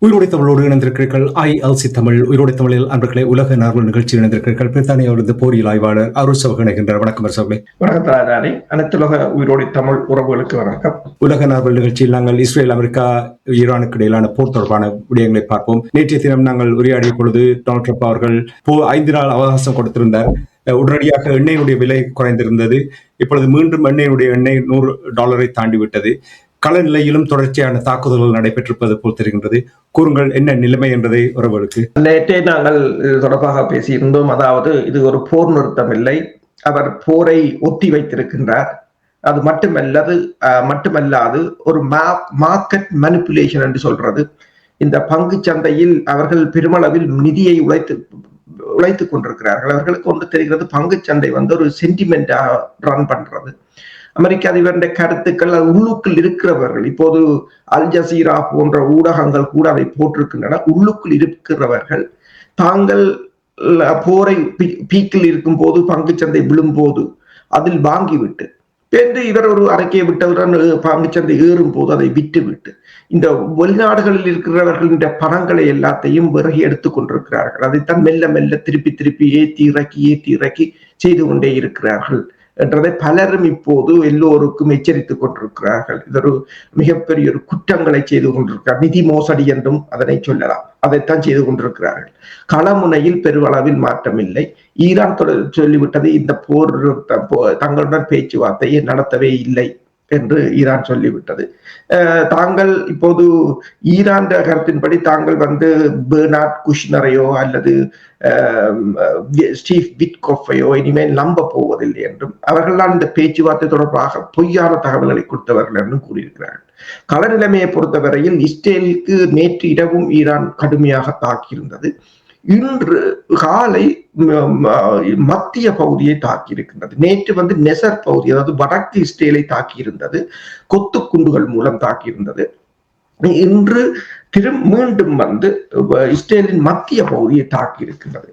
உயிரோடை தமிழோடு இணைந்திருக்கிறீர்கள். ILC தமிழ் உயிரோடை தமிழில் அன்பர்களே, உலக நார்மல் நிகழ்ச்சி இணைந்திருக்கிறீர்கள். பிரித்தானியாவிலிருந்து போரியல் ஆய்வாளர் அருள் சவக இணைகின்றார். வணக்கம் அரசவர்களே. வணக்கம். அனைத்துலக உயிரோடை தமிழ் உறவுகளுக்கு வணக்கம். உலக நார்மல் நிகழ்ச்சியில் நாங்கள் இஸ்ரேல், அமெரிக்கா, ஈரானுக்கு இடையிலான போர் தொடர்பான விடயங்களை பார்ப்போம். நேற்றைய தினம் நாங்கள் உரையாடிய பொழுது டொனால்ட் ட்ரம்ப் அவர்கள் 5 நாள் அவகாசம் கொடுத்திருந்தார். உடனடியாக எண்ணெயினுடைய விலை குறைந்திருந்தது. இப்பொழுது மீண்டும் எண்ணெய் $100 தாண்டிவிட்டது. கள நிலையிலும் தொடர்ச்சியான தாக்குதல்கள் நடைபெற்றிருப்பது போல் தெரிகின்றது. கூறுங்கள், என்ன நிலைமை என்பதை உறவுகளுக்கு. நேற்றே நாங்கள் தொடர்பாக பேசியிருந்தோம். அதாவது இது ஒரு போர் நிறுத்தம் இல்லை, அவர் போரை ஒத்தி வைத்திருக்கின்றார். அது மட்டுமல்லாது ஒரு மார்க்கெட் மேனிபுலேஷன் என்று சொல்றது. இந்த பங்கு சந்தையில் அவர்கள் பெருமளவில் நிதியை உழைத்துக் கொண்டிருக்கிறார்கள். அவர்களுக்கு ஒன்று தெரிகிறது, பங்கு சந்தை ஒரு சென்டிமெண்டாக ரன் பண்றது. அமெரிக்க அதிபருடைய கருத்துக்கள் உள்ளுக்குள் இருக்கிறவர்கள், இப்போது அல் ஜசீரா போன்ற ஊடகங்கள் கூட அதை போட்டிருக்கின்றன. உள்ளுக்குள் இருக்கிறவர்கள் தாங்கள் போரை பீக்கில் இருக்கும் போது, பங்குச்சந்தை விழும்போது அதில் வாங்கிவிட்டு என்று இவர் ஒரு அறிக்கையை விட்டவுடன் பங்குச்சந்தை ஏறும் போது அதை விட்டுவிட்டு இந்த வெளிநாடுகளில் இருக்கிறவர்களின் பணங்களை எல்லாத்தையும் விறகி எடுத்துக் கொண்டிருக்கிறார்கள். அதைத்தான் மெல்ல மெல்ல திருப்பி ஏற்றி இறக்கி செய்து கொண்டே இருக்கிறார்கள் என்றதை பலரும் இப்போது எல்லோருக்கும் எச்சரித்துக் கொண்டிருக்கிறார்கள். இது ஒரு மிகப்பெரிய ஒரு குற்றங்களை செய்து கொண்டிருக்கிறார். நிதி மோசடி என்றும் அதனை சொல்லலாம். அதைத்தான் செய்து கொண்டிருக்கிறார்கள். களமுனையில் பெருவளவில் மாற்றம் இல்லை. ஈரான் சொல்லிவிட்டது, இந்த போர் தங்களுடன் பேச்சுவார்த்தையை நடத்தவே இல்லை என்று ஈரான் சொல்லிவிட்டது. தாங்கள் இப்போது ஈரான் கருத்தின்படி தாங்கள் பெர்னார்ட் குஷ்னரையோ அல்லது ஸ்டீவ் விட்கோஃபையோ இனிமேல் நம்ப போவதில்லை என்றும், அவர்கள்தான் இந்த பேச்சுவார்த்தை தொடர்பாக பொய்யான தகவல்களை கொடுத்தவர்கள் என்றும் கூறியிருக்கிறார்கள். கள நிலைமையை பொறுத்தவரையில் இஸ்ரேலுக்கு நேற்று இரவும் ஈரான் கடுமையாக தாக்கியிருந்தது. இன்று காலை மத்திய பகுதியை தாக்கி இருக்கின்றது. நேற்று நெசர் பகுதி, அதாவது வடக்கு இஸ்ரேலை தாக்கி இருந்தது, கொத்து குண்டுகள் மூலம் தாக்கி இருந்தது. இன்று மீண்டும் இஸ்ரேலின் மத்திய பகுதியை தாக்கி இருக்கின்றது.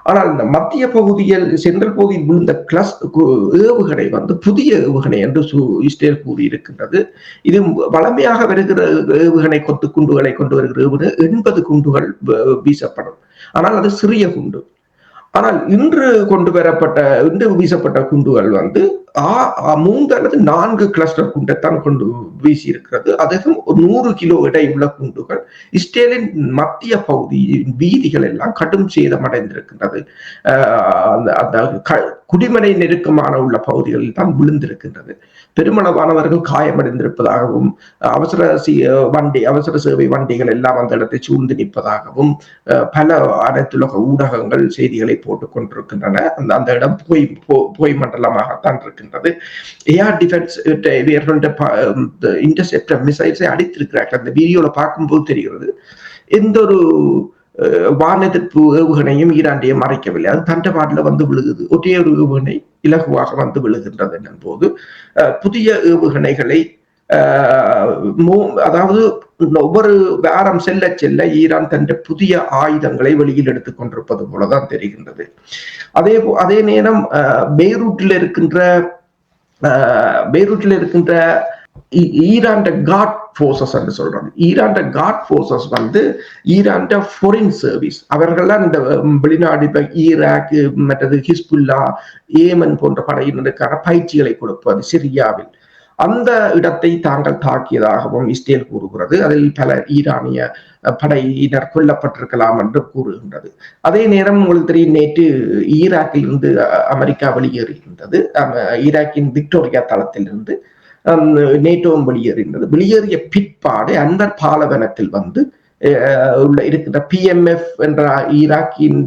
ஆனால் இந்த மத்திய பகுதியில், சென்ட்ரல் பகுதியில் விழுந்த ஏவுகணை புதிய ஏவுகணை என்று இஸ்ரேல் கூறியிருக்கின்றது. இது வளமையாக வருகிற ஏவுகணை, கொத்து குண்டுகளை கொண்டு வருகிற ஏவுகணை 80 குண்டுகள் வீசப்படும். ஆனால் அது சிறிய குண்டு. ஆனால் இன்று வீசப்பட்ட குண்டுகள் 3 அல்லது 4 கிளஸ்டர் குண்டைத்தான் கொண்டு வீசி இருக்கிறது. அதுவும் 100 கிலோ எடையுள்ள குண்டுகள் இஸ்ரேலின் மத்திய பகுதியின் வீதிகள் எல்லாம் கடும் சேதமடைந்திருக்கின்றது. அந்த குடிமனை நெருக்கமான உள்ள பகுதிகளில் தான் விழுந்திருக்கின்றது. பெருமளவானவர்கள் காயமடைந்திருப்பதாகவும், அவசர சேவை வண்டிகள் எல்லாம் அந்த இடத்தை சூழ்ந்து நிற்பதாகவும் பல அனைத்துலக ஊடகங்கள் செய்திகளை போட்டுக் கொண்டிருக்கின்றன. அந்த இடம் போய் மண்டலமாகத்தான் இருக்கின்றது. ஏர் டிஃபென்ஸ் இன்டர்செப்டர் மிசைல்ஸை அடித்திருக்கிறார்கள். அந்த வீடியோல பார்க்கும்போது தெரிகிறது, எந்த ஒரு வானெதிர்ப்பு ஏவுகணையும் ஈராண்டியை மறைக்கவில்லை. அது தண்டவாடில் விழுகுது. ஒரே ஒரு ஏவுகணை இலகுவாக விழுகின்றது என்னும் போது, புதிய ஏவுகணைகளை அதாவது ஒவ்வொரு வாரம் செல்ல ஈரான் தன் புதிய ஆயுதங்களை வெளியில் எடுத்துக் கொண்டிருப்பது போலதான் தெரிகின்றது. அதே நேரம் பெய்ரூட்டில் இருக்கின்ற ஈரான் காட் போர்சஸ் என்று சொல்றாங்க. Iran Quds forces Iran foreign service, அவர்கள்லாம் இந்த வெளிநாடு, ஈராக், மற்றது ஹிஸ்புல்லா, ஏமன் போன்ற படையினருக்கான பயிற்சிகளை கொடுப்பது சிரியாவில். அந்த இடத்தை தாங்கள் தாக்கியதாகவும் இஸ்ரேல் கூறுகிறது. அதில் பல ஈரானிய படையினர் கொல்லப்பட்டிருக்கலாம் என்று கூறுகின்றது. அதே நேரம் உங்களுக்கு தெரியும், நேற்று ஈராக்கில் இருந்து அமெரிக்கா வெளியேறுகின்றது. ஈராக்கின் விக்டோரியா தளத்திலிருந்து நேட்டோவும் வெளியேறிய பிற்பாடு அந்த பாலவனத்தில் இருக்கின்ற PMF என்ற ஈராக்கின்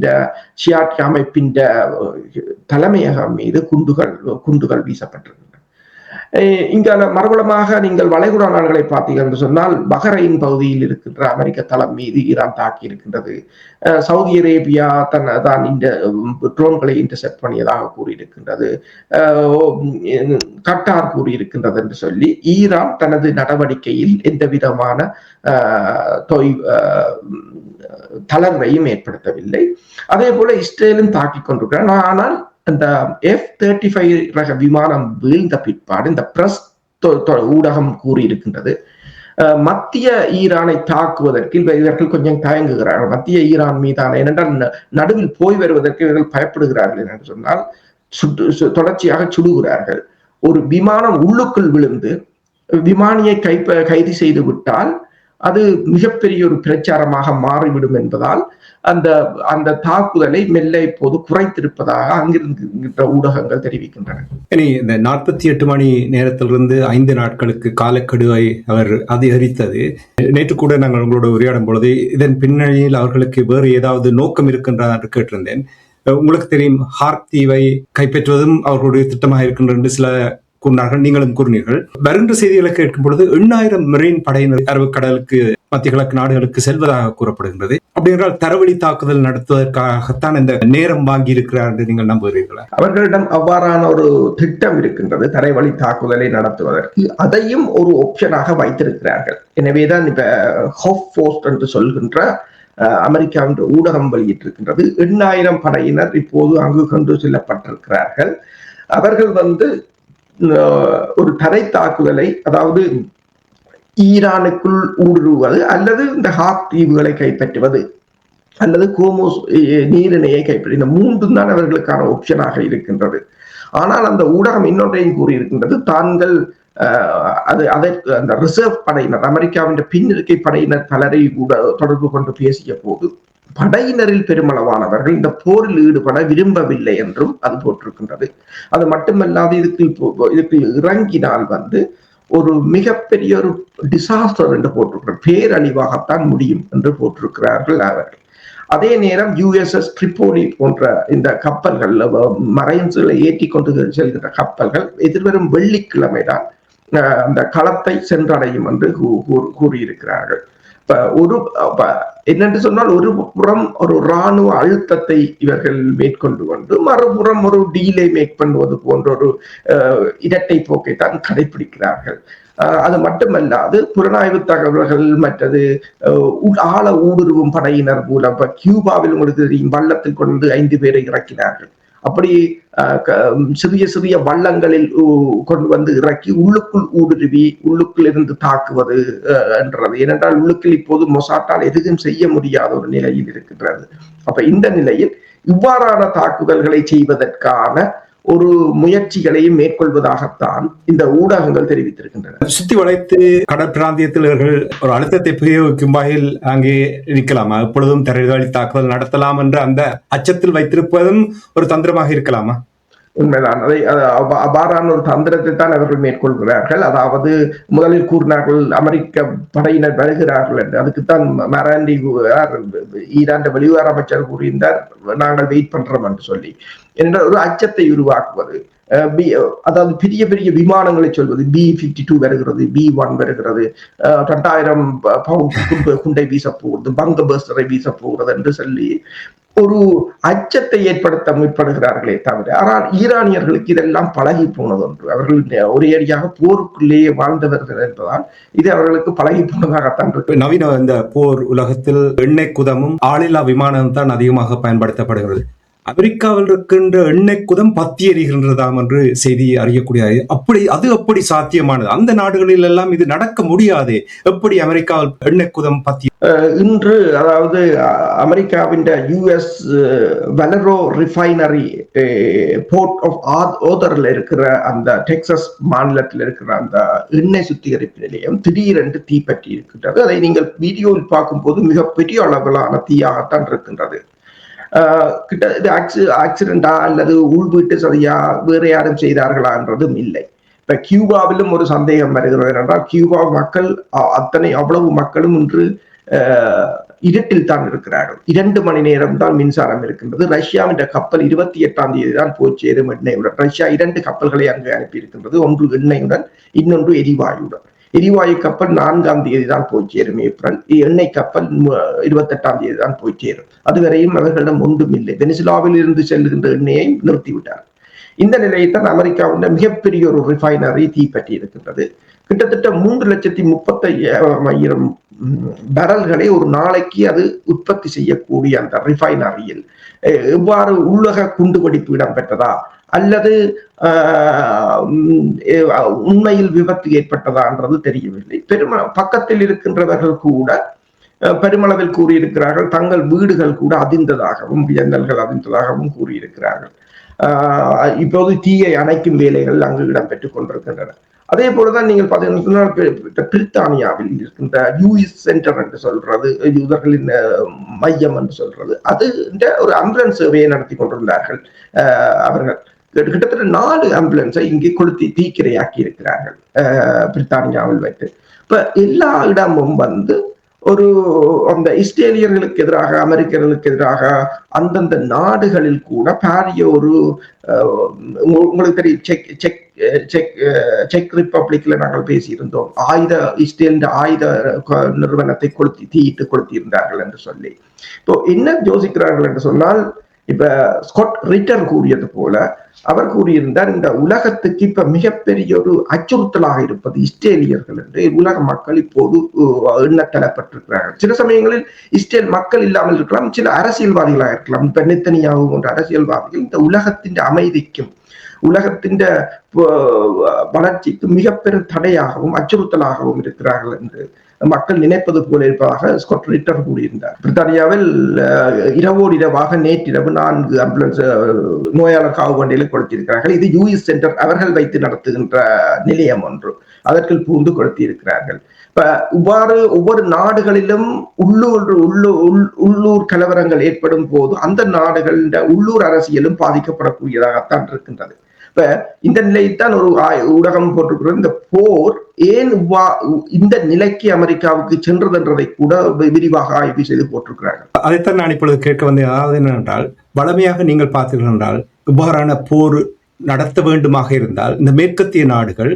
ஷியாட் அமைப்பின் தலைமையகம் மீது குண்டுகள் வீசப்பட்டிருக்கின்றன. இங்க மறுபலமாக நீங்கள் வளைகுடா நாடுகளை பார்த்தீர்கள் என்று சொன்னால், பஹ்ரைன் பகுதியில் இருக்கின்ற அமெரிக்க தளம் மீது ஈரான் தாக்கி இருக்கின்றது. சவுதி அரேபியா தான் இந்த ட்ரோன்களை இன்டர்செப்ட் பண்ணியதாக கூறியிருக்கின்றது. கட்டார் கூறியிருக்கின்றது என்று சொல்லி ஈரான் தனது நடவடிக்கையில் எந்த விதமான தளர்வையும் ஏற்படுத்தவில்லை. அதே போல இஸ்ரேலும் தாக்கிக் கொண்டிருக்கிறார். ஆனால் அந்த F-35 ரக விமானம் வீழ்ந்த பிற்பாடு இந்த பிரஸ் ஊடகம் கூறியிருக்கின்றது, மத்திய ஈரானை தாக்குவதற்கு இவர்கள் கொஞ்சம் தயங்குகிறார்கள். மத்திய ஈரான் மீதான, ஏனென்றால் நடுவில் போய் வருவதற்கு இவர்கள் பயப்படுகிறார்கள் என்று சொன்னால் தொடர்ச்சியாக சுடுகிறார்கள். ஒரு விமானம் உள்ளுக்குள் விழுந்து விமானியை கைது செய்து விட்டால் அது மிகப்பெரிய ஒரு பிரச்சாரமாக மாறிவிடும் என்பதால் அந்த தாக்குதலை மெல்ல இப்போது குறைத்திருப்பதாக அங்கிருக்கின்ற ஊடகங்கள் தெரிவிக்கின்றன. இனி இந்த 48 மணி நேரத்திலிருந்து 5 நாட்களுக்கு காலக்கெடுவை அவர் அதிகரித்தது. நேற்று கூட நாங்கள் உங்களோட உரையாடும் பொழுது இதன் பின்னணியில் அவர்களுக்கு வேறு ஏதாவது நோக்கம் இருக்கின்றதா என்று கேட்டிருந்தேன். உங்களுக்கு தெரியும், ஹார்க் தீவை கைப்பற்றுவதும் அவர்களுடைய திட்டமாக இருக்கின்ற என்று சில கூறினார்கள், நீங்களும் கூறினீர்கள். வருகின்ற செய்திகளை கேட்கும் பொழுது 8,000 மெரீன் படையினர் அரபிக்கடலுக்கு மத்திய கிழக்கு நாடுகளுக்கு செல்வதாக கூறப்படுகின்றது. அப்படி என்றால் தரவழி தாக்குதல் நடத்துவதற்காகத்தான் இந்த நேரம் வாங்கி இருக்கிறார் என்று நீங்கள் நம்புகிறீர்களா? அவர்களிடம் அவ்வாறான ஒரு திட்டம் இருக்கின்றது, தரைவழி தாக்குதலை நடத்துவதற்கு. அதையும் ஒரு ஆப்ஷனாக வைத்திருக்கிறார்கள். எனவேதான் இப்ப ஹாஃப் போஸ்ட் என்று சொல்கின்ற அமெரிக்காவின் ஊடகம் வெளியிட்டிருக்கின்றது. 8,000 படையினர் இப்போது அங்கு கொண்டு செல்லப்பட்டிருக்கிறார்கள். அவர்கள் ஒரு தரை தாக்குதலை, அதாவது ஈரானுக்குள் ஊடுருவது அல்லது இந்த ஹார்க் தீவுகளை கைப்பற்றுவது அல்லது கோமோஸ் நீரிணையை கைப்பற்றி, இந்த மூன்றும் தான் அவர்களுக்கான ஆப்ஷனாக இருக்கின்றது. ஆனால் அந்த ஊடகம் இன்னொன்றையும் கூறியிருக்கின்றது, தாங்கள் அதற்கு அந்த ரிசர்வ் படையினர், அமெரிக்காவின் பின்னிருக்கை படையினர் பலரை கூட தொடர்பு கொண்டு பேசிய போது படையினரில் பெருமளவானவர்கள் இந்த போரில் ஈடுபட விரும்பவில்லை என்றும் அது போட்டிருக்கின்றது. அது மட்டுமல்லாது இதுக்கு இறங்கினால் ஒரு மிகப்பெரிய ஒரு டிசாஸ்டர் என்று போட்டிருக்கிறார், பேரழிவாகத்தான் முடியும் என்று போட்டிருக்கிறார்கள் அவர்கள். அதே நேரம் USS ட்ரிப்போலி போன்ற இந்த கப்பல்கள், மரைன்ஸ்களை ஏற்றி கொண்டு செல்கின்ற கப்பல்கள் எதிர்வரும் வெள்ளிக்கிழமைதான் அந்த களத்தை சென்றடையும் என்று கூறியிருக்கிறார்கள். என்னென்று சொன்னால், ஒரு புறம் ஒரு இராணுவ அழுத்தத்தை இவர்கள் மேற்கொண்டு கொண்டு மறுபுறம் ஒரு டீலை மேக் பண்ணுவது போன்ற ஒரு இரட்டை போக்கை தான் கடைபிடிக்கிறார்கள். அது மட்டுமல்லாது புலனாய்வு தகவல்கள் மற்றது ஆழ ஊடுருவும் படையினர் மூலம் கியூபாவில் உங்களுக்கு தெரியும், வள்ளத்தில் கொண்டு 5 பேரை இறக்கினார்கள். அப்படி சிறிய சிறிய வள்ளங்களில் கொண்டு இறக்கி உள்ளுக்குள் ஊடுருவி உள்ளுக்குள் இருந்து தாக்குவது என்றது. ஏனென்றால் உள்ளுக்குள் இப்போது மொசாட்டால் எதுவும் செய்ய முடியாத ஒரு நிலையில் இருக்கின்றது. அப்ப இந்த நிலையில் இவ்வாறான தாக்குதல்களை செய்வதற்கான ஒரு முயற்சிகளையும் மேற்கொள்வதாகத்தான் இந்த ஊடகங்கள் தெரிவித்திருக்கின்றன. சுத்தி வளைத்து கடற்பிராந்தியத்தில் இவர்கள் ஒரு அழுத்தத்தை பிரயோகிக்கும் வகையில் அங்கே இருக்கலாமா? எப்பொழுதும் தரைவழி தாக்குதல் நடத்தலாம் என்ற அந்த அச்சத்தில் வைத்திருப்பதும் ஒரு தந்திரமாக இருக்கலாமா? உண்மைதான். அவ்வாறான ஒரு தந்திரத்தை தான் அவர்கள் மேற்கொள்கிறார்கள். அதாவது முதலில் கூறினார்கள் அமெரிக்க படையினர் வருகிறார்கள் என்று. அதுக்குத்தான் மராண்டி ஈரான் வெளிவார அமைச்சர் கூறியிருந்தார், நாங்கள் வெயிட் பண்றோம் என்று சொல்லி. என்ற ஒரு அச்சத்தை உருவாக்குவது, அதாவது பெரிய பெரிய விமானங்களை சொல்வது, B-52 வருகிறது, B-1 வருகிறது, 2000 பவுண்ட் குண்டை வீச போகிறது, பங்க பஸ்டரை வீச போகிறது என்று சொல்லி ஒரு அச்சத்தை ஏற்படுத்த முற்படுகிறார்களே தவிர, ஆனால் ஈரானியர்களுக்கு இதெல்லாம் பழகி போனது ஒன்று. அவர்கள் ஒரேடியாக போருக்குள்ளேயே வாழ்ந்தவர்கள் என்பதால் இது அவர்களுக்கு பழகி போனதாகத்தான் இருக்கு. நவீன இந்த போர் உலகத்தில் எண்ணெய் குதமும் ஆளில்லா விமானம் தான் அதிகமாக பயன்படுத்தப்படுகிறது. அமெரிக்காவில் இருக்கின்ற எண்ணெய் குதம் பத்தி எறிகின்றதாம் என்று செய்தி அறியக்கூடிய, அப்படி சாத்தியமானது? அந்த நாடுகளில் எல்லாம் இது நடக்க முடியாது. எப்படி அமெரிக்காவில் எண்ணெய் குதம் பத்தி? இன்று அதாவது அமெரிக்காவின் US வெலரோ ரிஃபைனரி போர்ட் ஆஃப் ஓதர்ல இருக்கிற அந்த டெக்சாஸ் மாநிலத்தில் இருக்கிற அந்த எண்ணெய் சுத்திகரிப்பு நிலையம் திடீரென்று தீப்பற்றி இருக்கின்றது. அதை நீங்கள் வீடியோவில் பார்க்கும்போது மிகப்பெரிய அளவிலான தீயாகத்தான் இருக்கின்றது. ஆக்சிடென்டா அல்லது உள்வீட்டு சதியா வேற யாரும் செய்தார்களா என்றதும் இல்லை. இப்ப கியூபாவிலும் ஒரு சந்தேகம் வருகிறது. என்றால் கியூபா மக்கள் அவ்வளவு மக்களும் இன்று இருட்டில் தான் இருக்கிறார்கள். 2 மணி நேரம் தான் மின்சாரம் இருக்கின்றது. ரஷ்யாவின் கப்பல் 28ஆம் தேதி தான் போய் சேரும் எண்ணெயுடன். ரஷ்யா 2 கப்பல்களை அங்கு அனுப்பி இருக்கின்றது, ஒன்று எண்ணெயுடன், இன்னொன்று எரிவாயுடன். எரிவாயு கப்பல் 4ஆம் தேதி தான் போய் சேரும் ஏப்ரல். எண்ணெய் கப்பல் 28ஆம் தேதி தான் போய் சேரும். அதுவரையும் அவர்களிடம் ஒன்றும் இல்லை. வெனிசுலாவில் இருந்து செல்லுகின்ற எண்ணெயை நிறுத்திவிட்டார். இந்த நிலையைத்தான் அமெரிக்காவுடைய மிகப்பெரிய ஒரு ரிஃபைனரி தீப்பற்றி இருக்கின்றது. கிட்டத்தட்ட 3,35,000 பேரல்களை ஒரு நாளைக்கு அது உற்பத்தி செய்யக்கூடிய அந்த ரிஃபைனரியில் எவ்வாறு உள்ளக குண்டுவெடிப்பு இடம்பெற்றதா அல்லது உண்மையில் விபத்து ஏற்பட்டதான்றது தெரியவில்லை. பக்கத்தில் இருக்கின்றவர்கள் கூட பெருமளவில் கூறியிருக்கிறார்கள் தங்கள் வீடுகள் கூட அதிர்ந்ததாகவும் ஜன்னல்கள் அதிர்ந்ததாகவும் கூறியிருக்கிறார்கள். இப்போது தீயை அணைக்கும் வேலைகள் அங்கு இடம்பெற்றுக் கொண்டிருக்கின்றன. அதே போலதான் நீங்கள் பார்த்தீங்கன்னா பிரித்தானியாவில் இருக்கின்ற யூஎஸ் சென்டர் என்று சொல்றது, யூதர்களின் மையம் என்று சொல்றது, அது ஒரு ஆம்புலன்ஸ் சேவையை நடத்தி கொண்டிருந்தார்கள். அவர்கள் கிட்டத்தட்ட 4 ஆம்புலன்ஸை இங்கே கொளுத்தி தீக்கிரையாக்கி இருக்கிறார்கள் பிரித்தானியாவில் வைத்து. இப்ப எல்லா இடமும் ஒரு அந்த இஸ்ரேலியர்களுக்கு எதிராக, அமெரிக்கர்களுக்கு எதிராக அந்தந்த நாடுகளில் கூட பாரிய ஒரு உங்களுக்கு தெரியும், செக் ரிப்பப்ளிக்ல நாங்கள் பேசியிருந்தோம், இஸ்ரேலின் ஆயுத நிறுவனத்தை தீயிட்டு கொளுத்தி இருந்தார்கள் என்று சொல்லி. இப்போ என்ன யோசிக்கிறார்கள் என்று சொன்னால், இப்ப ஸ்காட் ரிட்டர் கூறியது போல அவர் கூறியிருந்தார், இந்த உலகத்துக்கு இப்ப மிகப்பெரிய ஒரு அச்சுறுத்தலாக இருப்பது இஸ்ரேலியர்கள் என்று உலக மக்கள் இப்போது எண்ணத்தலப்பட்டிருக்கிறார்கள். சில சமயங்களில் இஸ்ரேல் மக்கள் இல்லாமல் இருக்கலாம், சில அரசியல்வாதிகளாக இருக்கலாம். இப்ப நெத்தனியாஹு போன்ற அரசியல்வாதிகள் இந்த உலகத்தின் அமைதிக்கும் உலகத்தின் வளர்ச்சிக்கு மிக பெரும் தடையாகவும் அச்சுறுத்தலாகவும் இருக்கிறார்கள் என்று மக்கள் நினைப்பது போல இருப்பதாக ஸ்காட் ரிட்டர் கூறியிருந்தார். பிரித்தானியாவில் இரவோடு இரவாக நேற்றிரவு 4 ஆம்புலன்ஸ் நோயாளர் காவுகண்டையில் கொடுத்திருக்கிறார்கள். இது யூஎஸ் சென்டர் அவர்கள் வைத்து நடத்துகின்ற நிலையம் ஒன்று, அதற்குள் பூந்து கொடுத்திருக்கிறார்கள். இப்ப இவ்வாறு ஒவ்வொரு நாடுகளிலும் உள்ளூர் கலவரங்கள் ஏற்படும் போது அந்த நாடுகளின் உள்ளூர் அரசியலும் பாதிக்கப்படக்கூடியதாகத்தான் இருக்கின்றது. இப்ப இந்த நிலையத்தான் ஒரு ஊடகம் போட்டிருக்கிறது, இந்த போர் ஏன் இந்த நிலைக்கு அமெரிக்காவுக்கு சென்றது என்றதை கூட விரிவாக ஆய்வு செய்து போட்டிருக்கிறார்கள். அதைத்தான் நான் இப்பொழுது கேட்க வந்தேன். அதாவது என்னென்றால், வளமையாக நீங்கள் பார்த்தீர்கள் என்றால், இவ்வாறான போர் நடத்த வேண்டுமாக இருந்தால் இந்த மேற்கத்திய நாடுகள்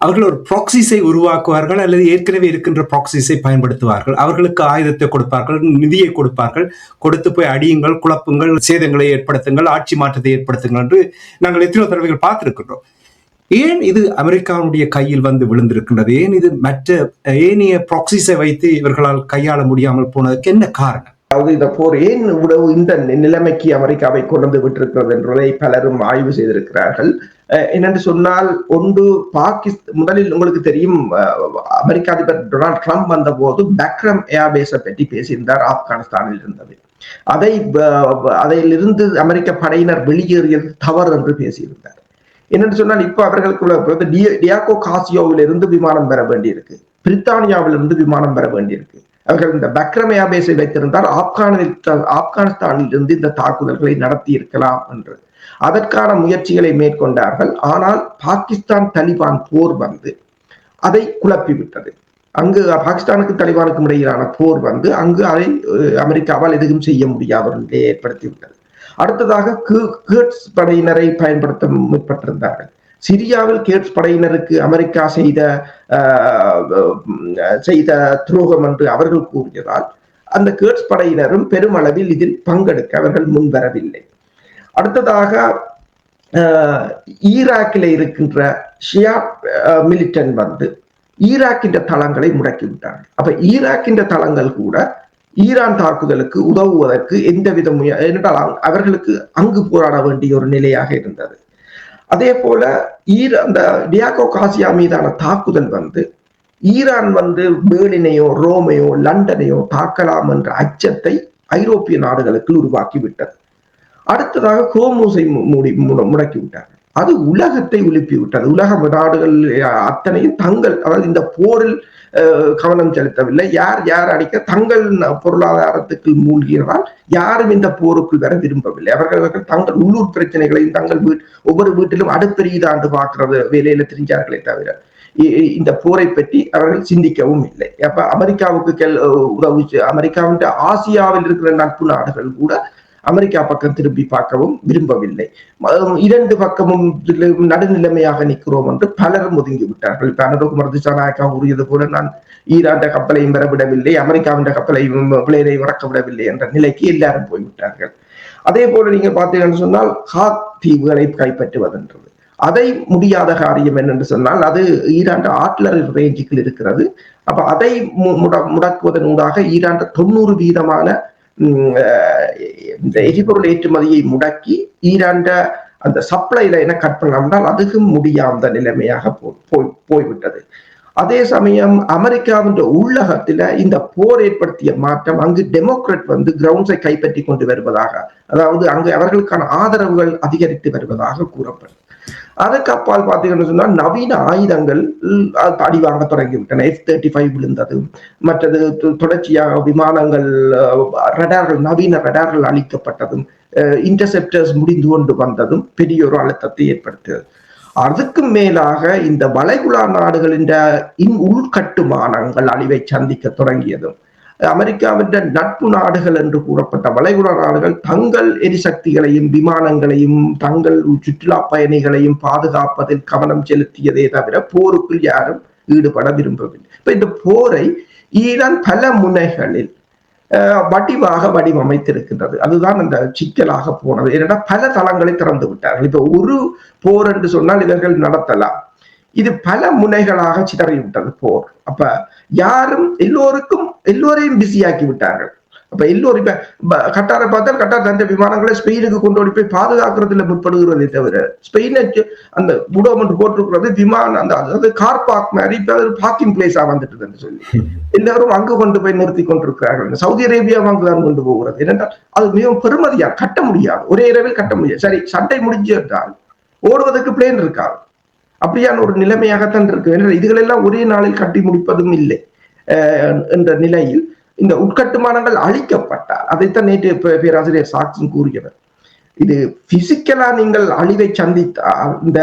அவர்கள் ஒரு ப்ராக்சிஸை உருவாக்குவார்கள், அல்லது ஏற்கனவே இருக்கின்ற ப்ராக்சிஸை பயன்படுத்துவார்கள். அவர்களுக்கு ஆயுதத்தை கொடுப்பார்கள், நிதியை கொடுப்பார்கள், கொடுத்து போய் அடியுங்கள், குழப்புங்கள், சேதங்களை ஏற்படுத்துங்கள், ஆட்சி மாற்றத்தை ஏற்படுத்துங்கள் என்று நாங்கள் எத்தனையோ தடவைகள் பார்த்திருக்கின்றோம். ஏன் இது அமெரிக்காவுடைய கையில் விழுந்திருக்கின்றது? ஏன் இது மற்ற ஏனைய ப்ராக்சிஸை வைத்து இவர்களால் கையாள முடியாமல் போனதுக்கு என்ன காரணம்? அதாவது இந்த போர் ஏன் இந்த நிலைமைக்கு அமெரிக்காவை கொண்டு விட்டிருக்கிறது என்பதை பலரும் ஆய்வு செய்திருக்கிறார்கள். என்னென்று சொன்னால், ஒன்று முதலில் உங்களுக்கு தெரியும், அமெரிக்க அதிபர் டொனால்ட் ட்ரம்ப் வந்த போது பக்ரம் ஏர்பேஸை பற்றி பேசியிருந்தார். ஆப்கானிஸ்தானில் இருந்தது, அதிலிருந்து அமெரிக்க படையினர் வெளியேறியது தவறு என்று பேசியிருந்தார். என்னென்னு சொன்னால், இப்ப அவர்களுக்குள்ள டியாகோ காசியோவில் இருந்து விமானம் பெற வேண்டியிருக்கு, பிரித்தானியாவில் இருந்து விமானம் பெற வேண்டியிருக்கு. அவர்கள் இந்த பக்ரம் ஏர்பேஸை வைத்திருந்தால் ஆப்கானிஸ்தானில் இருந்து இந்த தாக்குதல்களை நடத்தி இருக்கலாம் என்று அதற்கான முயற்சிகளை மேற்கொண்டார்கள். ஆனால் பாகிஸ்தான் தலிபான் போர் அதை குழப்பிவிட்டது. அங்கு பாகிஸ்தானுக்கு தலிபானுக்கும் இடையிலான போர் அங்கு அதை அமெரிக்காவால் எதுவும் செய்ய முடியாத ஒரு நிலையை ஏற்படுத்திவிட்டது. அடுத்ததாக கேட்ஸ் படையினரை பயன்படுத்த முற்பட்டிருந்தார்கள். சிரியாவில் கேட்ஸ் படையினருக்கு அமெரிக்கா செய்த துரோகம் என்று அவர்கள் கூறியதால் அந்த கேட்ஸ் படையினரும் பெருமளவில் இதில் பங்கெடுக்க அவர்கள் முன்வரவில்லை. அடுத்ததாக ஈராக்கில் இருக்கின்ற ஷியா மிலிட்டன் ஈராக்கின் தளங்களை முடக்கிவிட்டார்கள். அப்ப ஈராக்கின் தளங்கள் கூட ஈரான் தாக்குதலுக்கு உதவுவதற்கு எந்தவித என்றால் அவர்களுக்கு அங்கு போராட வேண்டிய ஒரு நிலையாக இருந்தது. அதே போல அந்த டியாகோ காசியா மீதான தாக்குதல் ஈரான் பேர்லினையோ ரோமையோ லண்டனையோ தாக்கலாம் என்ற அச்சத்தை ஐரோப்பிய நாடுகளுக்கு உருவாக்கிவிட்டது. அடுத்ததாக ஹோர்முஸை முடக்கிவிட்டார்கள். அது உலகத்தை உலுப்பிவிட்டது. உலக நாடுகள் அத்தனையும் அதாவது இந்த போரில் கவனம் செலுத்தவில்லை. யார் அடிக்க தங்கள் பொருளாதாரத்துக்கு மூழ்கியதால் யாரும் இந்த போருக்குள் வர விரும்பவில்லை. அவர்கள் தங்கள் உள்ளூர் பிரச்சனைகளையும் தங்கள் ஒவ்வொரு வீட்டிலும் அடுப்பெரியுதாண்டு பார்க்கிறது வேலையில தெரிஞ்சார்களே தவிர இந்த போரை பற்றி அவர்கள் சிந்திக்கவும் இல்லை. அப்ப அமெரிக்காவுக்கு உதவி அமெரிக்காவின் ஆசியாவில் இருக்கிற நட்பு நாடுகள் கூட அமெரிக்கா பக்கம் திரும்பி பார்க்கவும் விரும்பவில்லை. 2 பக்கமும் நடுநிலைமையாக நிற்கிறோம் என்று பலரும் ஒதுங்கி விட்டார்கள். அனுரகுமார் திசாநாயக்கா கூறியது போல, நான் ஈரான் கப்பலையும் பெறவிடவில்லை, அமெரிக்காவின் கப்பலையும் பிளேரை இறக்க விடவில்லை என்ற நிலைக்கு எல்லாரும் போய்விட்டார்கள். அதே போல நீங்க பார்த்தீங்கன்னு சொன்னால், ஹாக் தீவுகளை கைப்பற்றுவதென்றது அதை முடியாத காரியம் என்னென்று சொன்னால், அது ஈரான் ஆர்ட்லரி ரேஞ்சுக்கு இருக்கிறது. அப்ப அதை முடக்குவதனூடாக ஈரான் 90% இந்த எரிபொருள் ஏற்றுமதியை முடக்கி ஈரான் அந்த சப்ளை லைனை கட் பண்ணால் அதுக்கும் முடியாத நிலைமையாக போய்விட்டது. அதே சமயம் அமெரிக்காவின் உள்ளகத்துல இந்த போர் ஏற்படுத்திய மாற்றம் அங்கு டெமோக்ராட் கிரவுண்ட்ஸை கைப்பற்றி கொண்டு வருவதாக, அதாவது அங்கு அவர்களுக்கான ஆதரவுகள் அதிகரித்து வருவதாக கூறப்படும். அதுக்கு அப்பால் பார்த்தீங்கன்னு சொன்னா நவீன ஆயுதங்கள் அடி வாங்க தொடங்கிவிட்டன. F-35 விழுந்தது, மற்றது தொடர்ச்சியாக விமானங்கள் ரடார்கள், நவீன ரடார்கள் அளிக்கப்பட்டதும், இன்டர்செப்டர்ஸ் முடிந்து கொண்டு வந்ததும் பெரிய ஒரு அழுத்தத்தை ஏற்படுத்தியது. அதுக்கு மேலாக இந்த வளைகுடா நாடுகளின் உள்கட்டுமானங்கள் அழிவை சந்திக்க தொடங்கியதும், அமெரிக்காவின் நட்பு நாடுகள் என்று கூறப்பட்ட வளைகுடா நாடுகள் தங்கள் எரிசக்திகளையும் விமானங்களையும் தங்கள் சுற்றுலா பயணிகளையும் பாதுகாப்பதில் கவனம் செலுத்தியதே தவிர போருக்குள் யாரும் ஈடுபட விரும்பவில்லை. இப்ப இந்த போரை ஈரான் பல முனைகளில் வடிவமைத்திருக்கின்றது. அதுதான் அந்த சிக்கலாக போனது. ஏன்னா பல தளங்களை திறந்து விட்டார்கள். இப்ப ஒரு போர் என்று சொன்னால் இவர்கள் நடத்தலாம், இது பல முனைகளாக சிதறிவிட்டது போர். அப்ப யாரும் எல்லோரையும் பிஸியாக்கி விட்டார்கள். அப்ப எல்லோரும் இப்ப கட்டாரை பார்த்தால் கட்டார் தந்த விமானங்களை ஸ்பெயினுக்கு கொண்டு போய் பாதுகாக்கிறதுல முற்படுகிறதே தவிர ஸ்பெயினுக்கு அந்த புடோமெண்ட் போட்டிருக்கிறது விமானம் அந்த அதாவது கார் பார்க் மாதிரி இப்ப பார்க்கிங் பிளேஸா வந்துட்டு சொல்லி எல்லாரும் அங்கு கொண்டு போய் நிறுத்தி கொண்டிருக்கிறார்கள். சவுதி அரேபியா அங்குதான் கொண்டு போகிறது. ஏனென்றால் அது மிகவும் பெருமதியா கட்ட முடியாது, ஒரே இரவில் கட்ட முடியாது. சரி, சண்டை முடிஞ்சு என்றால் ஓடுவதற்கு பிளேன் இருக்காது. அப்படியான ஒரு நிலைமையாகத்தான் இருக்கு. இதுகளெல்லாம் ஒரே நாளில் கட்டி முடிப்பதும் இல்லை என்ற நிலையில் இந்த உட்கட்டுமானங்கள் அழிக்கப்பட்டால், அதைத்தான் நேற்று பேராசிரியர் சாக்சன் கூறியவர், இது பிசிக்கலா நீங்கள் அழிவை சந்தித்தால் இந்த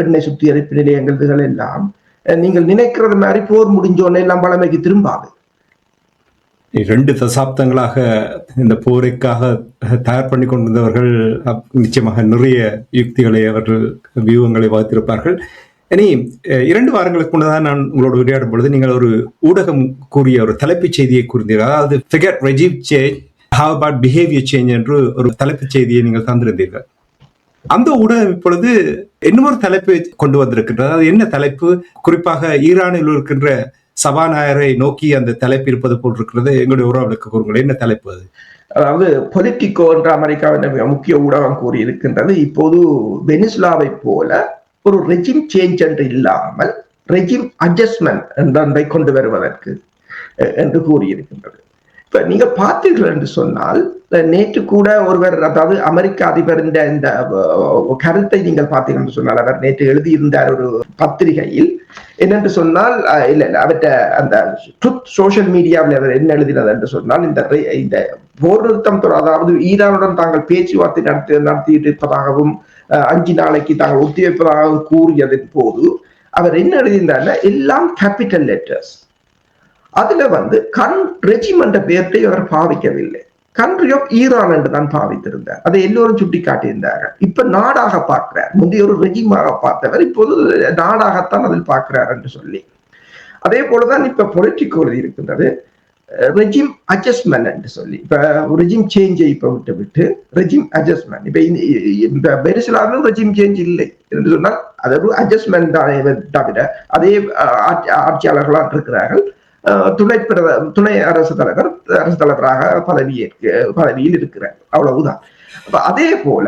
எண்ணெய் சுத்திகரிப்பு நிலையங்கள் எல்லாம் நீங்கள் நினைக்கிறது மாதிரி போர் முடிஞ்சோன்னு எல்லாம் பழமைக்கு திரும்பாது. 2 தசாப்தங்களாக இந்த போருக்காக தயார் பண்ணி கொண்டிருந்தவர்கள் நிச்சயமாக நிறைய யுக்திகளை அவர்கள் வியூகங்களை வகுத்திருப்பார்கள். இனி 2 வாரங்களுக்கு முன்னதான் நான் உங்களோட உரையாடும் பொழுது நீங்கள் ஒரு ஊடகம் கூறிய ஒரு தலைப்புச் செய்தியை கூறினீர்கள். அதாவது forget regime change, how about behavior change என்று ஒரு தலைப்புச் செய்தியை நீங்கள் தந்திருந்தீர்கள். அந்த ஊடகம் இப்பொழுது இன்னொரு தலைப்பு கொண்டு வந்திருக்கின்றது. அது என்ன தலைப்பு? குறிப்பாக ஈரானில் இருக்கின்ற சபாநாயகரை நோக்கி அந்த தலைப்பு இருப்பது போல் இருக்கிறது. எங்களுடைய உறவுகளுக்கு கூறுங்கள், என்ன தலைப்பு அது? அதாவது பொலிட்டிகோ என்ற அமெரிக்காவின் முக்கிய ஊடகம் கூறியிருக்கின்றது, இப்போது வெனிசுலாவை போல ஒரு ரெஜிம் சேஞ்ச் என்று இல்லாமல் ரெஜிம் அட்ஜஸ்ட்மெண்ட் என்றை கொண்டு வருவதற்கு என்று கூறியிருக்கின்றது. இப்ப நீங்க பார்த்தீர்கள் என்று சொன்னால் நேற்று கூட ஒருவர், அதாவது அமெரிக்க அதிபரின் இந்த கருத்தை நீங்கள் பார்த்தீர்கள் என்று சொன்னால் அவர் நேற்று எழுதியிருந்தார் ஒரு பத்திரிகையில். என்னென்று சொன்னால் அவற்றை அந்த ட்ரூத் சோசியல் மீடியாவில் அவர் என்ன எழுதினது என்று சொன்னால் இந்த போர் நிறுத்தம், அதாவது ஈரானுடன் தாங்கள் பேச்சுவார்த்தை நடத்திட்டு இருப்பதாகவும் 5 நாளைக்கு தாங்கள் ஒத்திவைப்பதாகவும் கூறியதன் போது அவர் என்ன எழுதியிருந்தார், எல்லாம் கேபிட்டல் லெட்டர்ஸ். அதுல ரெஜிம் என்ற பெயர்த்தை அவர் பாவிக்கவில்லை, கண்ட்ரி ஆஃப் ஈரான் என்று தான் பாவித்திருந்தார். அதை எல்லோரும் சுட்டி காட்டியிருந்தார்கள். இப்ப நாடாக பார்க்கிறார். முந்தைய ஒரு ரெஜிமாக பார்த்தவர் இப்போது நாடாகத்தான் அதில் பார்க்கிறார் என்று சொல்லி. அதே போலதான் இப்ப பொலிட்டிகோ இருக்கின்றது, ரெஜிம் அட்ஜஸ்ட்மெண்ட் என்று சொல்லி. இப்ப ரெஜிம் சேஞ்சை இப்ப விட்டு ரெஜிம் அட்ஜஸ்ட்மெண்ட். இப்ப வெனிசுலாவிலும் ரெஜிம் சேஞ்ச் இல்லை என்று சொன்னால் அது ஒரு அட்ஜஸ்ட்மெண்ட் தவிர அதே ஆட்சியாளர்களாக இருக்கிறார்கள். துணை அரசு தலைவராக பதவியில் இருக்கிறார், அவ்வளவுதான். அப்ப அதே போல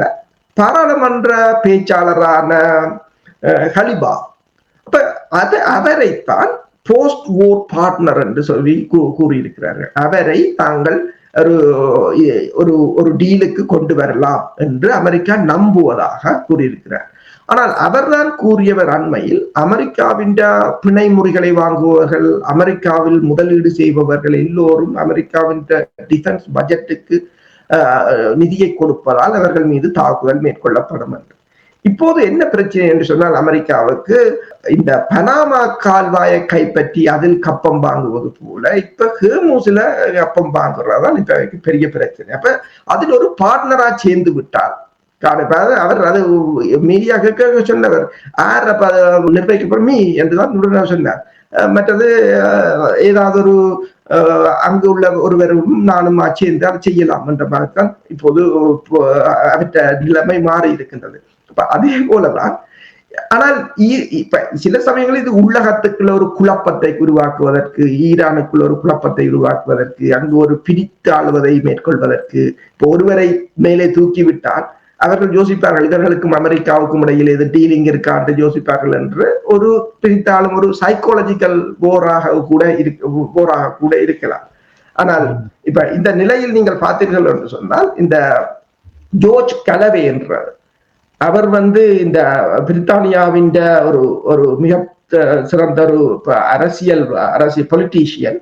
பாராளுமன்ற பேச்சாளரான ஹலிபா, அப்ப அவரைத்தான் போஸ்ட் ஓர் பார்ட்னர் என்று சொல்லி கூறியிருக்கிறார்கள். அவரை தாங்கள் ஒரு டீலுக்கு கொண்டு வரலாம் என்று அமெரிக்கா நம்புவதாக கூறியிருக்கிறார். ஆனால் அவர்தான் கூறியவர் அண்மையில் அமெரிக்காவின் பிணை முறிகளை வாங்குபவர்கள், அமெரிக்காவில் முதலீடு செய்பவர்கள் எல்லோரும் அமெரிக்காவின் டிஃபென்ஸ் பட்ஜெட்டுக்கு நிதியை கொடுப்பதால் அவர்கள் மீது தாக்குதல் மேற்கொள்ளப்படும் என்று. இப்போது என்ன பிரச்சனை என்று சொன்னால், அமெரிக்காவுக்கு இந்த பனாமா கால்வாயை கைப்பற்றி அதில் கப்பம் வாங்குவது போல இப்ப ஹெர்மூஸ்ல கப்பம் வாங்குறதுதான் இப்ப பெரிய பிரச்சனை. அப்ப அதில் ஒரு பார்ட்னரா சேர்ந்து விட்டார். அவர் அது மீடியா கேட்க சொன்னவர் யார் நிர்வகிக்கப்படும் என்றுதான் சொன்னார். மற்றது ஏதாவது ஒரு அங்கு உள்ள ஒருவரும் நானும் சேர்ந்து அதை செய்யலாம் என்ற மாதிரி தான் இப்போது அவற்ற நிலைமை மாறி இருக்கின்றது. அதே போலதான். ஆனால் இப்ப சில சமயங்களில் இது உள்ளகத்துக்குள்ள ஒரு குழப்பத்தை உருவாக்குவதற்கு, ஈரானுக்குள்ள ஒரு குழப்பத்தை உருவாக்குவதற்கு, அங்கு ஒரு பிடித்து ஆளுவதை மேற்கொள்வதற்கு, இப்போ ஒருவரை மேலே தூக்கிவிட்டால் அவர்கள் யோசிப்பார்கள் இவர்களுக்கும் அமெரிக்காவுக்கும் இடையில் எது டீலிங் இருக்கா என்று யோசிப்பார்கள் என்று ஒரு பிரித்தாலும் ஒரு சைக்காலஜிக்கல் போராக கூட இருக்கலாம். ஆனால் இப்ப இந்த நிலையில் நீங்கள் பார்த்தீர்கள் என்று சொன்னால் இந்த ஜோர்ஜ் கலவே என்ற அவர் இந்த பிரித்தானியாவின் ஒரு மிக சிறந்த ஒரு அரசியல் பொலிட்டீஷியன்.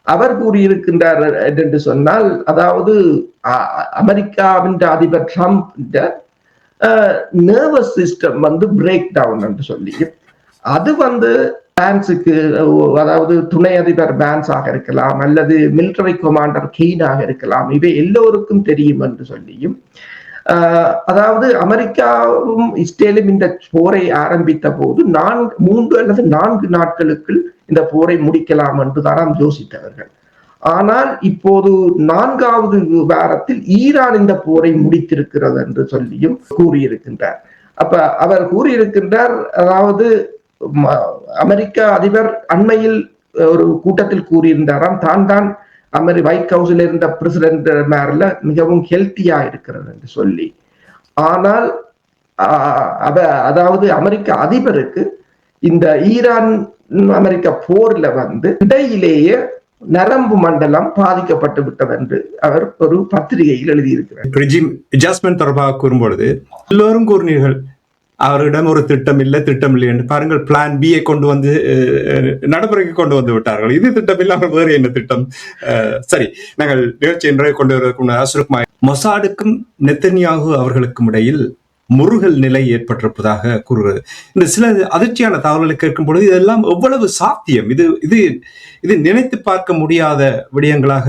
அவர் கூறியிருக்கின்றார் என்று சொன்னால், அதாவது அமெரிக்காவின் அதிபர் Trump nervous system break down என்று சொல்லி அது பான்ஸுக்கு, அதாவது துணை அதிபர் பான்ஸாக இருக்கலாம் அல்லது மிலிட்டரி கமாண்டர் கெய்னாக இருக்கலாம், இவை எல்லோருக்கும் தெரியும் என்று சொல்லியும், அதாவது அமெரிக்காவும் இஸ்ரேலும் இந்த போரை ஆரம்பித்த போது 3 அல்லது 4 நாட்களுக்குள் இந்த போரை முடிக்கலாம் என்றுதான் யோசித்தவர்கள். ஆனால் இப்போது 4வது வாரத்தில் ஈரான் இந்த போரை முடித்திருக்கிறது என்று சொல்லியும் கூறியிருக்கின்றார். அப்ப அவர் கூறியிருக்கின்றார், அதாவது அமெரிக்க அதிபர் அண்மையில் ஒரு கூட்டத்தில் கூறியிருந்தாராம், தான் ஒயிட் ஹவுஸில் இருந்த பிரசிடென்ட் மேர்ல மிகவும் ஹெல்த்தியா இருக்கிறது என்று சொல்லி. ஆனால் அதாவது அமெரிக்க அதிபருக்கு இந்த ஈரான் அமெரிக்க போர்ல இடையிலேயே நரம்பு மண்டலம் பாதிக்கப்பட்டு விட்டது என்று அவர் ஒரு பத்திரிகையில் எழுதியிருக்கிறார். தொடர்பாக கூறும்பொழுது எல்லோரும் கூறினீர்கள் அவரிடம் ஒரு திட்டம் இல்லை என்று பாருங்கள், பிளான் பியை கொண்டு நடைமுறைக்கு கொண்டு வந்து விட்டார்கள். இது திட்டம் இல்லாமல் வேறு என்ன திட்டம்? சரி, நாங்கள் நிகழ்ச்சி இன்றைய கொண்டு வருவதற்கு மொசாடுக்கும் நெத்தன்யாகு அவர்களுக்கும் இடையில் முருகல் நிலை ஏற்பட்டிருப்பதாக கூறுகிறது. இந்த சில அதிர்ச்சியான தகவல்களை கேட்கும் பொழுது இதெல்லாம் எவ்வளவு சாத்தியம்? இது நினைத்து பார்க்க முடியாத விடயங்களாக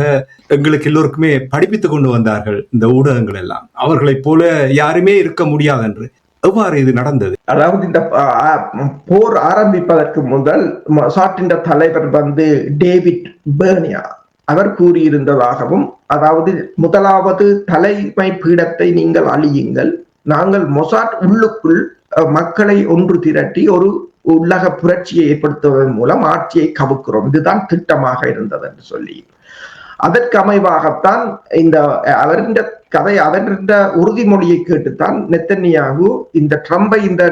எங்களுக்கு எல்லோருக்குமே படிப்பித்துக் கொண்டு வந்தார்கள் இந்த ஊடகங்கள் எல்லாம். அவர்களைப் போல யாருமே இருக்க முடியாது என்று. எவ்வாறு இது நடந்தது? அதாவது இந்த போர் ஆரம்பிப்பதற்கு முதல் மொசாட்டின் தலைவர் டேவிட் பெர்னியா அவர் கூறியிருந்ததாகவும், அதாவது முதலாவது தலைமை பீடத்தை நீங்கள் அழியுங்கள், நாங்கள் மொசாட் உள்ளுக்குள் மக்களை ஒன்று திரட்டி ஒரு உள்ளக புரட்சியை ஏற்படுத்துவதன் மூலம் ஆட்சியை கவுக்கிறோம், இதுதான் திட்டமாக இருந்தது என்று சொல்லி, அதற்கு அமைவாகத்தான் அவரின் கதை, அவரின் உறுதிமொழியை கேட்டுத்தான் நெத்தன்யாகு இந்த ட்ரம்பை இந்த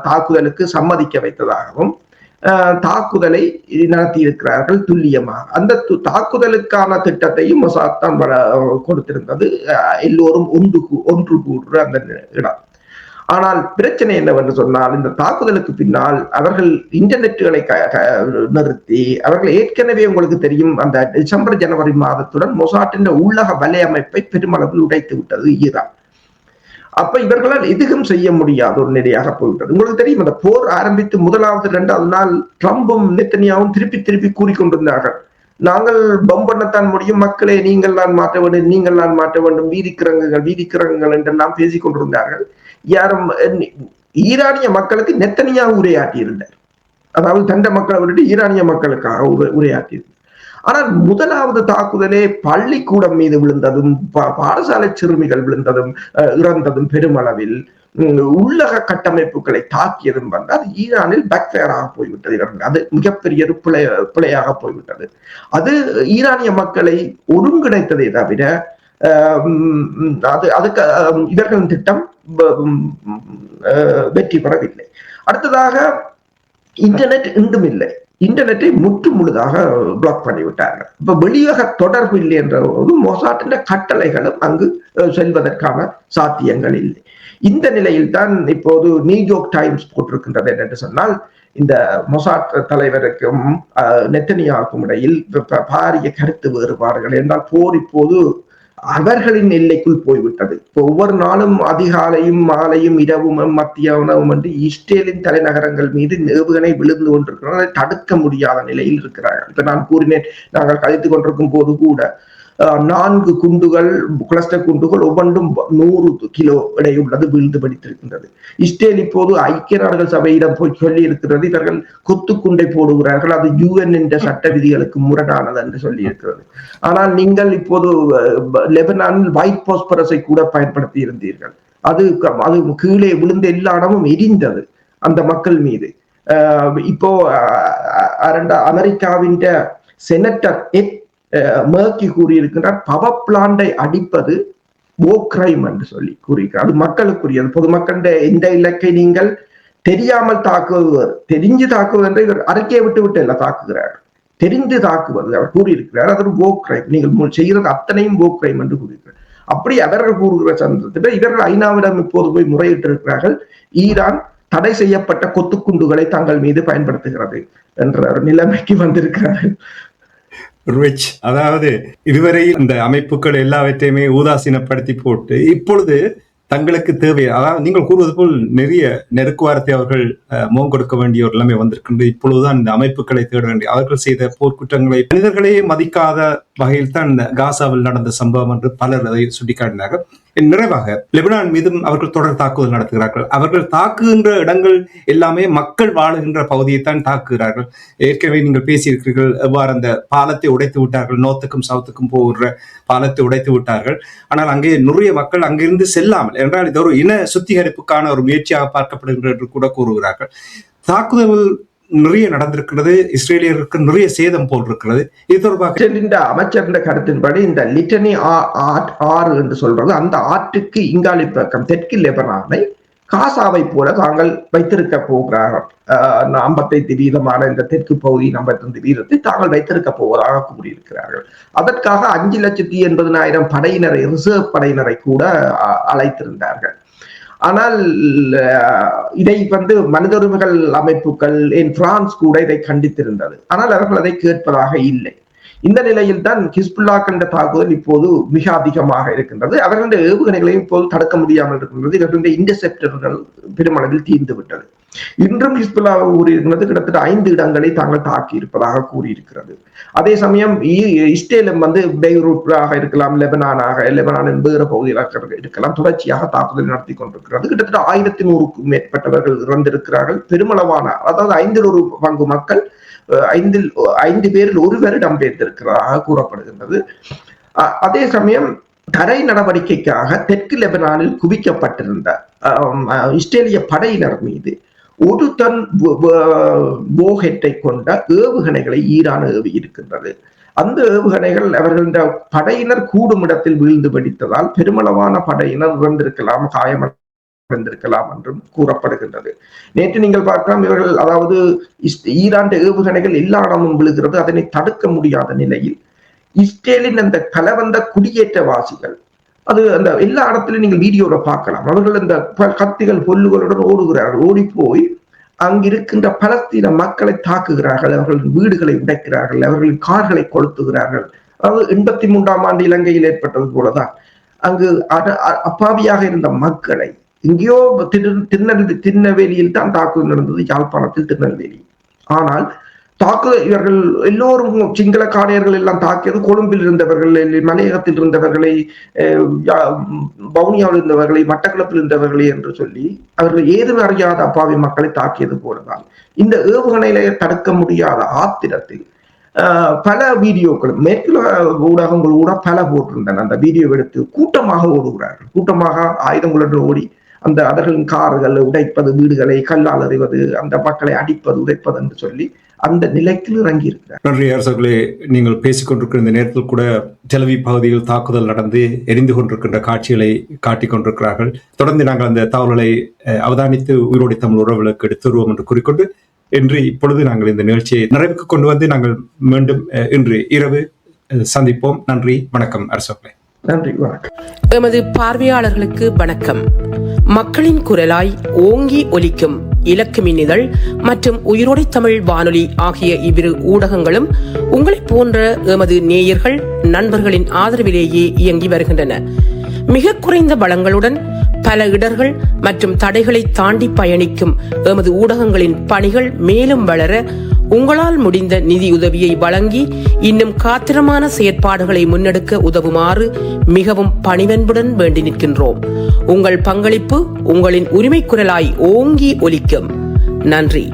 தாக்குதலுக்கு சம்மதிக்க வைத்ததாகவும் தாக்குதலை நடத்தி இருக்கிறார்கள் துல்லியமாக. அந்த தாக்குதலுக்கான திட்டத்தையும் மொசாத் தான் கொடுத்திருந்தது, எல்லோரும் ஒன்று கூடுற அந்த இடம். ஆனால் பிரச்சனை என்னவென்று சொன்னால், இந்த தாக்குதலுக்கு பின்னால் அவர்கள் இன்டர்நெட்டுகளை நிறுத்தி, அவர்கள் ஏற்கனவே உங்களுக்கு தெரியும் அந்த டிசம்பர் ஜனவரி மாதத்துடன் மொசாட்டின் உள்ளக வலையமைப்பை பெருமளவில் உடைத்து விட்டது ஈரான். அப்ப இவர்களால் எதுவும் செய்ய முடியாத ஒரு நிலையாக போய்விட்டது. உங்களுக்கு தெரியும், அந்த போர் ஆரம்பித்து 1வது 2வது நாள் ட்ரம்பும் நெத்தன்யாவும் திருப்பி கூறிக்கொண்டிருந்தார்கள், நாங்கள் பம்பண்ணத்தான் முடியும், மக்களே நீங்கள் தான் மாற்ற வேண்டும், நீங்கள் தான் மாற்ற வேண்டும், வீதிக்கிறங்கள் என்று நாம் பேசிக் கொண்டிருந்தார்கள். யாரும் ஈரானிய மக்களுக்கு நெத்தன்யாகு உரையாற்றியிருந்தார், அதாவது தண்ட மக்களை விட்டு ஈரானிய மக்களுக்காக உரையாற்றியிருந்தார். ஆனால் 1வது தாக்குதலே பள்ளிக்கூடம் மீது விழுந்ததும், பாடசாலை சிறுமிகள் விழுந்ததும், இறந்ததும், பெருமளவில் உள்ளக கட்டமைப்புகளை தாக்கியதும் அது ஈரானில் பேக்ஃபயராக போய்விட்டது. அது மிகப்பெரிய ஒரு பிழையாக போய்விட்டது. அது ஈரானிய மக்களை ஒருங்கிணைத்ததை தவிர அதுக்கு இவர்களின் திட்டம் வெற்றி பெறவில்லை. அடுத்ததாக இன்டர்நெட் இன்றும் இல்லை, இன்டர்நெட்டை முழுதாக பிளாக் பண்ணிவிட்டார்கள். இப்ப வெளியக தொடர்பு இல்லை என்ற ஒரு மொசாட்டின் கட்டளைகளும் அங்கு செல்வதற்கான சாத்தியங்கள் இல்லை. இந்த நிலையில் தான் இப்போது நியூயார்க் டைம்ஸ் போட்டிருக்கின்றது என்று சொன்னால், இந்த மொசாட் தலைவருக்கும் நெத்தன்யாவுக்கும் இடையில் பாரிய கருத்து வேறுபாடுகள் என்றால் போர் இப்போது அவர்களின் எல்லைக்குள் போய்விட்டது. இப்போ ஒவ்வொரு நாளும் அதிகாலையும் மாலையும் இரவும் மத்திய உணவும் என்று இஸ்ரேலின் தலைநகரங்கள் மீது ஏவுகணை விழுந்து கொண்டிருக்கிறார்கள். அதை தடுக்க முடியாத நிலையில் இருக்கிறார்கள். இப்ப நான் கூறினேன், நாங்கள் கழித்துக் கொண்டிருக்கும் போது கூட 4 குண்டுகள், கிளஸ்டர் குண்டுகள் ஒவ்வொன்றும் 100 கிலோ எடையுள்ளது வீழ்ந்து படித்திருக்கின்றது. இஸ்ரேல் இப்போது ஐக்கிய நாடுகள் சபையிடம் போய் சொல்லி இருக்கிறது, இவர்கள் கொத்துக்குண்டை போடுகிறார்கள், அது UN என்ற சட்ட விதிகளுக்கு முரணானது என்று சொல்லி இருக்கிறது. ஆனால் நீங்கள் இப்போது லெபனானில் ஒயிட் பாஸ்பரஸை கூட பயன்படுத்தி இருந்தீர்கள், அது கீழே விழுந்த எல்லா இடமும் எரிந்தது அந்த மக்கள் மீது. இப்போ அமெரிக்காவின் செனட்டர் மேர்க்கி கூறியிருக்கின்றார், பவர் பிளான்டை அடிப்பது war crime என்று சொல்லி கூறுகிறார். அது மக்களுக்குரியது. பொதுமக்களுடைய இந்த இலக்கை நீங்கள் தெரியாமல் தாக்குவது, தெரிஞ்சு தாக்குவது என்று இவர் அறிக்கையை விட்டு எல்லாம் தாக்குகிறார். தெரிந்து தாக்குவது அவர் கூறியிருக்கிறார். அது ஒரு war crime. நீங்கள் செய்கிறது அத்தனையும் war crime என்று கூறுகிறார். அப்படி அவர்கள் கூறுகிற சந்தர்ப்பத்தில் இவர்கள் ஐநாவிடம் இப்போது போய் முறையிட்டிருக்கிறார்கள். ஈரான் தடை செய்யப்பட்ட கொத்துக்குண்டுகளை தங்கள் மீது பயன்படுத்துகிறது என்ற நிலைமைக்கு வந்திருக்கிறார்கள். அதாவது இதுவரை இந்த அமைப்புகள் எல்லாவற்றையுமே ஊதாசீனப்படுத்தி போட்டு இப்பொழுது தங்களுக்கு தேவை, அதாவது நீங்கள் கூறுவது போல் நிறைய நெருக்குவாரத்தை அவர்கள் முகம் கொடுக்க வேண்டிய ஒரு நிலைமை வந்திருக்கின்றது. இப்பொழுதுதான் இந்த அமைப்புகளை தேட வேண்டிய, அவர்கள் செய்த போர்க்குற்றங்களை மனிதர்களே மதிக்காத வகையில் தான் இந்த காசாவில் நடந்த சம்பவம் என்று பலர் அதை சுட்டிக்காட்டினார்கள். நிறைவாக லெபனான் மீதும் அவர்கள் தொடர் தாக்குதல் நடத்துகிறார்கள். அவர்கள் தாக்குகின்ற இடங்கள் எல்லாமே மக்கள் வாழுகின்ற பகுதியைத்தான் தாக்குகிறார்கள். ஏற்கனவே நீங்கள் பேசியிருக்கிறீர்கள், எவ்வாறு அந்த பாலத்தை உடைத்து விட்டார்கள், நோர்த்துக்கும் சவுத்துக்கும் போகிற பாலத்தை உடைத்து விட்டார்கள். ஆனால் அங்கே நிறைய மக்கள் அங்கிருந்து செல்லாமல், என்றால் இது ஒரு இன சுத்திகரிப்புக்கான ஒரு முயற்சியாக பார்க்கப்படுகின்றது என்று கூட கூறுகிறார்கள். தாக்குதல் நிறைய நடந்திருக்கிறது, இஸ்ரேலியருக்கு நிறைய சேதம் போல் இருக்கிறது. இது தொடர்பாக அமைச்சர் கருத்தின்படி இந்த லிட்டனி ஆறு என்று சொல்றது அந்த ஆற்றுக்கு இங்காலி பக்கம் தெற்கு லெபனானை காசாவை போல தாங்கள் வைத்திருக்க போகிறார்கள். 55% இந்த தெற்கு பகுதி 55% தாங்கள் வைத்திருக்க போவதாக கூறியிருக்கிறார்கள். அதற்காக 5,80,000 படையினரை, ரிசர்வ் படையினரை கூட அழைத்திருந்தார்கள். ஆனால் இதை மனித உரிமைகள் அமைப்புகள் பிரான்ஸ் கூட இதை கண்டித்திருந்தது. ஆனால் அவர்கள் அதை கேட்பதாக இல்லை. இந்த நிலையில் தான் ஹிஸ்புல்லா கண்ட தாக்குதல் இப்போது மிக அதிகமாக இருக்கின்றது. அவர்களுடைய ஏவுகணைகளையும் இப்போது தடுக்க முடியாமல் இருக்கின்றது. இவர்களுடைய இன்டர்செப்டர்கள் பெருமளவில் தீர்ந்து விட்டது. இன்றும் ஹிஸ்புல்லா கூறியிருக்கிறது கிட்டத்தட்ட 5 இடங்களை தாங்கள் தாக்கி இருப்பதாக கூறியிருக்கிறது. அதே சமயம் இஸ்ரேலும் பெய்ரூட்டாக இருக்கலாம், லெபனானின் வேறு பகுதிகளாக இருக்கலாம், தொடர்ச்சியாக தாக்குதல் நடத்தி கொண்டிருக்கிறது. கிட்டத்தட்ட 1100க்கும் மேற்பட்டவர்கள் இறந்திருக்கிறார்கள். பெருமளவான, அதாவது 1/5 பங்கு மக்கள் 5 பேரில் 1 இடம்பெயர்ந்திருக்கிறதாக கூறப்படுகின்றது. அதே சமயம் தரை நடவடிக்கைக்காக தெற்கு லெபனானில் குவிக்கப்பட்டிருந்த இஸ்ரேலிய படையினர் மீது 1 டன் போஹெட்டை கொண்ட ஏவுகணைகளை ஈரான் ஏவி இருக்கின்றது. அந்த ஏவுகணைகள் அவர்களுடைய படையினர் கூடும் இடத்தில் வீழ்ந்து வெடித்ததால் பெருமளவான படையினர் இறந்திருக்கலாம், காயமடைந்திருக்கலாம் என்றும் கூறப்படுகின்றது. நேற்று நீங்கள் பார்க்கலாம், இவர்கள் அதாவது ஈரான் ஏவுகணைகள் எல்லா இடமும் விழுகிறது. அதனை தடுக்க முடியாத நிலையில் இஸ்ரேலின் அந்த கலவந்த குடியேற்றவாசிகள், அது அந்த எல்லா இடத்திலும் நீங்கள் வீடியோல பார்க்கலாம், அவர்கள் அந்த கத்திகள் பொல்லுகளுடன் ஓடுகிறார்கள். ஓடி போய் அங்கிருக்கின்ற பலஸ்தீன மக்களை தாக்குகிறார்கள், அவர்களின் வீடுகளை உடைக்கிறார்கள், அவர்களின் கார்களை கொளுத்துகிறார்கள். அதாவது 83ஆம் ஆண்டு இலங்கையில் ஏற்பட்டது போலதான் அங்கு அப்பாவியாக இருந்த மக்களை எங்கேயோ திருநெல்வேலியில் தான் தாக்குதல் நடந்தது, யாழ்ப்பாணத்தில் திருநெல்வேலி. ஆனால் தாக்குதல் இவர்கள் எல்லோரும் சிங்கள காடையர்கள் எல்லாம் தாக்கியது கொழும்பில் இருந்தவர்கள், மலையகத்தில் இருந்தவர்களை, வவுனியாவில் இருந்தவர்களை, மட்டக்களப்பில் இருந்தவர்களை என்று சொல்லி அவர்கள் ஏதும் அறியாத அப்பாவி மக்களை தாக்கியது போலதான். இந்த ஏவுகணைகளை தடுக்க முடியாத ஆத்திரத்தில் பல வீடியோக்களும் மேற்குல ஊடகங்கள் கூட பல போட்டிருந்தன. அந்த வீடியோ எடுத்து கூட்டமாக ஓடுகிறார்கள், கூட்டமாக ஆயுதங்களுடன் ஓடி அந்த அவர்களின் கார்கள் உடைப்பது, வீடுகளை கல்லால் அறிவது, அந்த மக்களை அடிப்பது, உடைப்பது என்று சொல்லி அந்த நிலைக்கு இறங்கி இருக்கிறார். நன்றி அரசர்களே. நீங்கள் பேசிக்கொண்டிருக்கிற இந்த நேரத்தில் கூட டெலவி பகுதியில் தாக்குதல் நடந்து எரிந்து கொண்டிருக்கின்ற காட்சிகளை காட்டிக் கொண்டிருக்கிறார்கள். தொடர்ந்து நாங்கள் அந்த தகவல்களை அவதானித்து உயிரோடி தமிழ் உறவுகளுக்கு எடுத்து வருவோம் என்று கூறிக்கொண்டு இன்று இப்பொழுது நாங்கள் இந்த நிகழ்ச்சியை நிறைவுக்கு கொண்டு வந்து நாங்கள் மீண்டும் இன்று இரவு சந்திப்போம். நன்றி, வணக்கம் அரசர்களே. நன்றி, வணக்கம். எமது பார்வையாளர்களுக்கு வணக்கம். மக்களின் குரலாய் ஓங்கி ஒலிக்கும் இலக்கு மின்னிதழ் மற்றும் உயிரோடை தமிழ் வானொலி ஆகிய இவ்விரு ஊடகங்களும் உங்களை போன்ற எமது நேயர்கள், நண்பர்களின் ஆதரவிலேயே இயங்கி வருகின்றன. மிக குறைந்த வளங்களுடன் பல இடர்கள் மற்றும் தடைகளை தாண்டி பயணிக்கும் எமது ஊடகங்களின் பணிகள் மேலும் வளர உங்களால் முடிந்த நிதியுதவியை வழங்கி இன்னும் காத்திரமான செயற்பாடுகளை முன்னெடுக்க உதவுமாறு மிகவும் பணிவன்புடன் வேண்டி நிற்கின்றோம். உங்கள் பங்களிப்பு உங்களின் உரிமை குரலாய் ஓங்கி ஒலிக்கும். நன்றி.